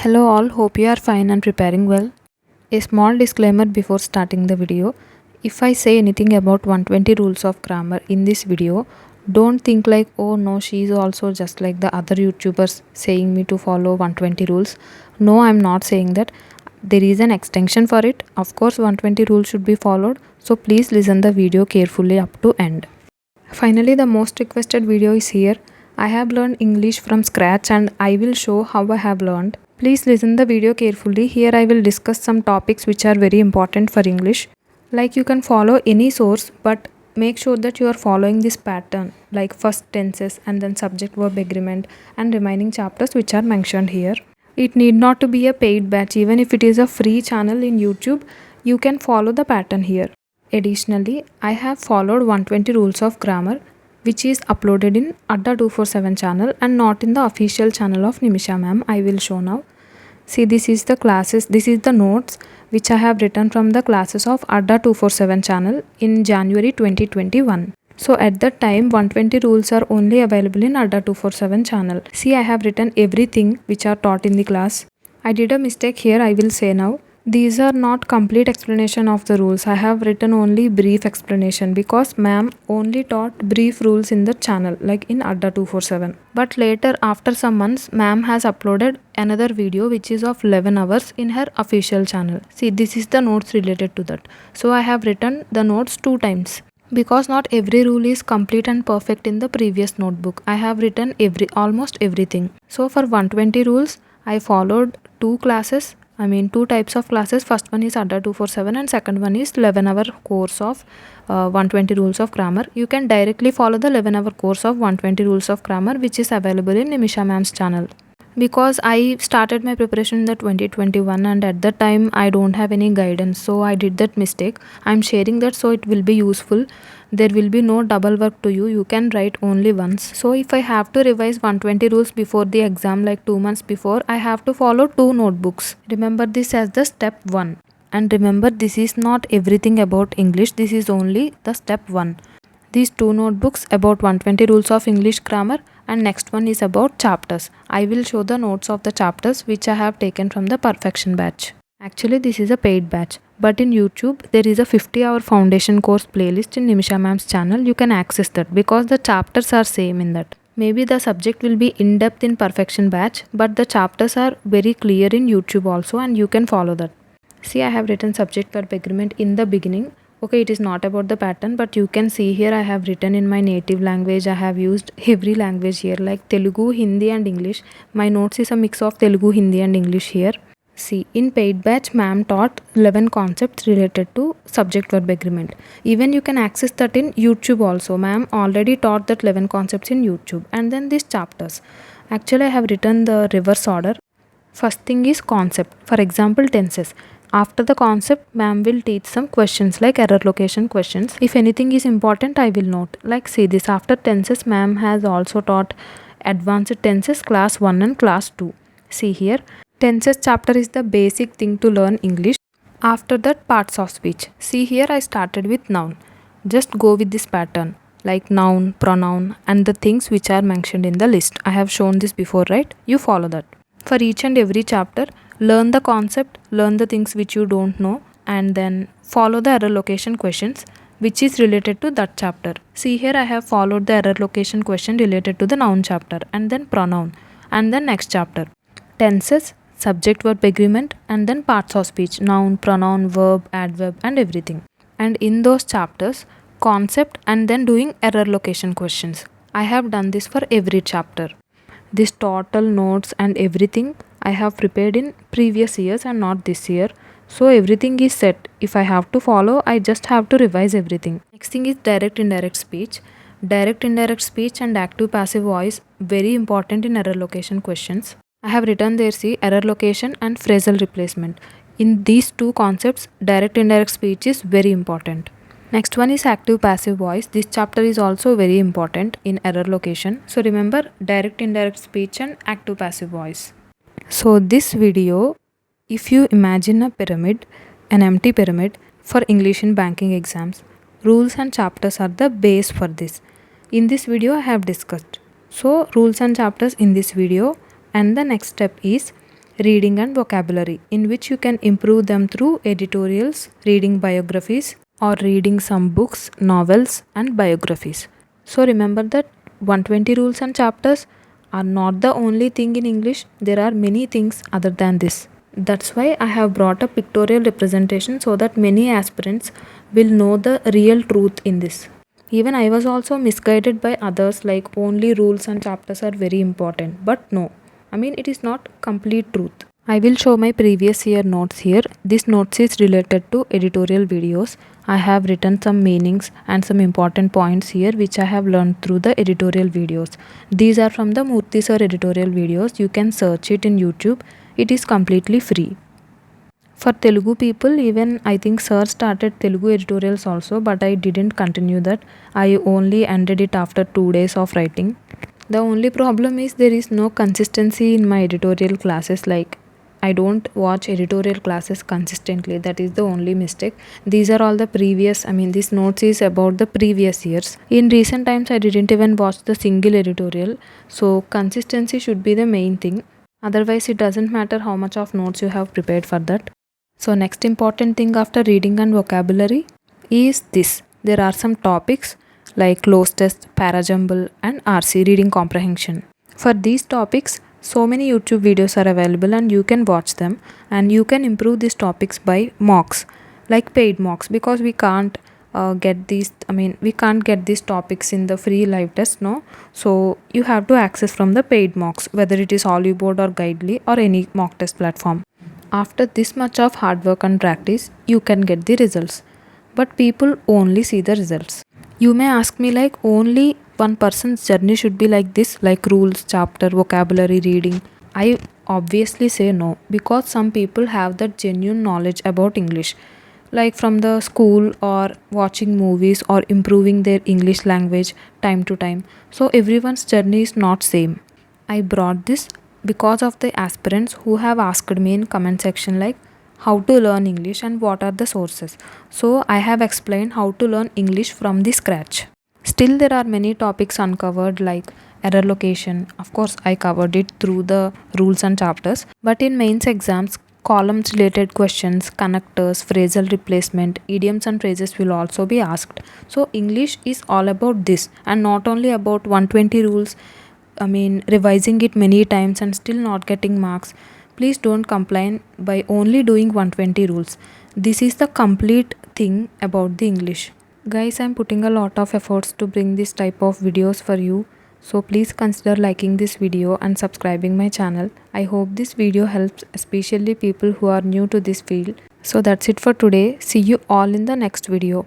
Hello all, hope you are fine and preparing well. A small disclaimer before starting the video. If I say anything about 120 rules of grammar in this video, don't think like, oh no, she is also just like the other YouTubers saying me to follow 120 rules. No, I'm not saying that. There is an extension for it. Of course, 120 rules should be followed. So please listen the video carefully up to end. Finally, the most requested video is here. I have learned English from scratch and I will show how I have learned. Please listen the video carefully. Here I will discuss some topics which are very important for English. Like you can follow any source, but make sure that you are following this pattern, like first tenses and then subject verb agreement and remaining chapters which are mentioned here. It need not to be a paid batch. Even if it is a free channel in YouTube, you can follow the pattern here. Additionally, I have followed 120 rules of grammar which is uploaded in Adda 247 channel and not in the official channel of Nimisha ma'am. I will show now. See, this is the notes which I have written from the classes of Adda 247 channel in January 2021. So at that time 120 rules are only available in Adda 247 channel. See, I have written everything which are taught in the class. I did a mistake here, I will say now. These are not complete explanation of the rules. I have written only brief explanation because ma'am only taught brief rules in the channel like in Adda 247. But later after some months ma'am has uploaded another video which is of 11 hours in her official channel. See, this is the notes related to that. So I have written the notes 2 times. Because not every rule is complete and perfect in the previous notebook. I have written almost everything. So for 120 rules, I followed 2 types of classes. First one is Adda 247 and second one is 11-hour course of 120 rules of grammar. You can directly follow the 11-hour course of 120 rules of grammar which is available in Nimisha ma'am's channel. Because I started my preparation in the 2021 and at that time I don't have any guidance, so I did that mistake. I'm sharing that so it will be useful. There will be no double work to you. You can write only once. So if I have to revise 120 rules before the exam like 2 months before, I have to follow 2 notebooks. Remember this as the step 1. And remember, this is not everything about English. This is only the step 1. These 2 notebooks about 120 rules of English grammar and next one is about chapters. I will show the notes of the chapters which I have taken from the perfection batch. Actually, this is a paid batch, but in YouTube there is a 50-hour foundation course playlist in Nimisha ma'am's channel. You can access that because the chapters are same in that. Maybe the subject will be in depth in perfection batch, but the chapters are very clear in YouTube also and you can follow that. See, I have written subject verb agreement in the beginning. Okay, it is not about the pattern, but you can see here I have written in my native language. I have used every language here like Telugu, Hindi and English. My notes is a mix of Telugu, Hindi and English here. See, in paid batch, ma'am taught 11 concepts related to subject verb agreement. Even you can access that in YouTube also. Ma'am already taught that 11 concepts in YouTube. And then these chapters. Actually, I have written the reverse order. First thing is concept. For example, tenses. After the concept, ma'am will teach some questions like error location questions. If anything is important, I will note. Like see this, after tenses, ma'am has also taught advanced tenses class 1 and class 2. See here, tenses chapter is the basic thing to learn English. After that, parts of speech. See here, I started with noun. Just go with this pattern like noun, pronoun and the things which are mentioned in the list. I have shown this before, right? You follow that. For each and every chapter, learn the concept, learn the things which you don't know and then follow the error location questions which is related to that chapter. See here, I have followed the error location question related to the noun chapter and then pronoun and then next chapter. Tenses, subject verb agreement and then parts of speech, noun, pronoun, verb, adverb and everything. And in those chapters, concept and then doing error location questions. I have done this for every chapter. This total notes and everything I have prepared in previous years and not this year. So everything is set. If I have to follow, I just have to revise everything. Next thing is direct indirect speech. Direct indirect speech and active passive voice very important in error location questions. I have written there, see, error location and phrasal replacement. In these 2 concepts, direct indirect speech is very important. Next one is active passive voice. This chapter is also very important in error location. So remember direct indirect speech and active passive voice. So this video, if you imagine a pyramid, an empty pyramid for English in banking exams, rules and chapters are the base for this. In this video I have discussed. So rules and chapters in this video and the next step is reading and vocabulary, in which you can improve them through editorials, reading biographies, or reading some books, novels, and biographies. So remember that 120 rules and chapters are not the only thing in English, there are many things other than this. That's why I have brought a pictorial representation so that many aspirants will know the real truth in this. Even I was also misguided by others like only rules and chapters are very important. But no, I mean it is not complete truth. I will show my previous year notes here. This notes is related to editorial videos. I have written some meanings and some important points here which I have learned through the editorial videos. These are from the Murthy sir editorial videos. You can search it in YouTube. It is completely free. For Telugu people, even I think sir started Telugu editorials also, but I didn't continue that. I only ended it after 2 days of writing. The only problem is there is no consistency in my editorial classes. Like I don't watch editorial classes consistently. That is the only mistake. These are all the previous, I mean this notes is about the previous years. In recent times I didn't even watch the single editorial. So consistency should be the main thing. Otherwise it doesn't matter how much of notes you have prepared for that. So next important thing after reading and vocabulary is this. There are some topics like cloze test, parajumble and RC reading comprehension. For these topics, so many YouTube videos are available and you can watch them, and you can improve these topics by mocks, like paid mocks, because we can't we can't get these topics in the free live test, no. So you have to access from the paid mocks, whether it is Hollywood or Guidely or any mock test platform. After this much of hard work and practice, you can get the results. But people only see the results. You may ask me like only one person's journey should be like this, like rules, chapter, vocabulary, reading. I obviously say no, because some people have that genuine knowledge about English, like from the school or watching movies or improving their English language time to time. So everyone's journey is not same. I brought this because of the aspirants who have asked me in comment section like how to learn English and what are the sources. So I have explained how to learn English from the scratch. Still there are many topics uncovered like error location. Of course I covered it through the rules and chapters, but in mains exams columns related questions, connectors, phrasal replacement, idioms and phrases will also be asked. So English is all about this and not only about 120 rules. I mean, revising it many times and still not getting marks. Please don't complain by only doing 120 rules. This is the complete thing about the English. Guys, I'm putting a lot of efforts to bring this type of videos for you. So please consider liking this video and subscribing my channel. I hope this video helps, especially people who are new to this field. So that's it for today. See you all in the next video.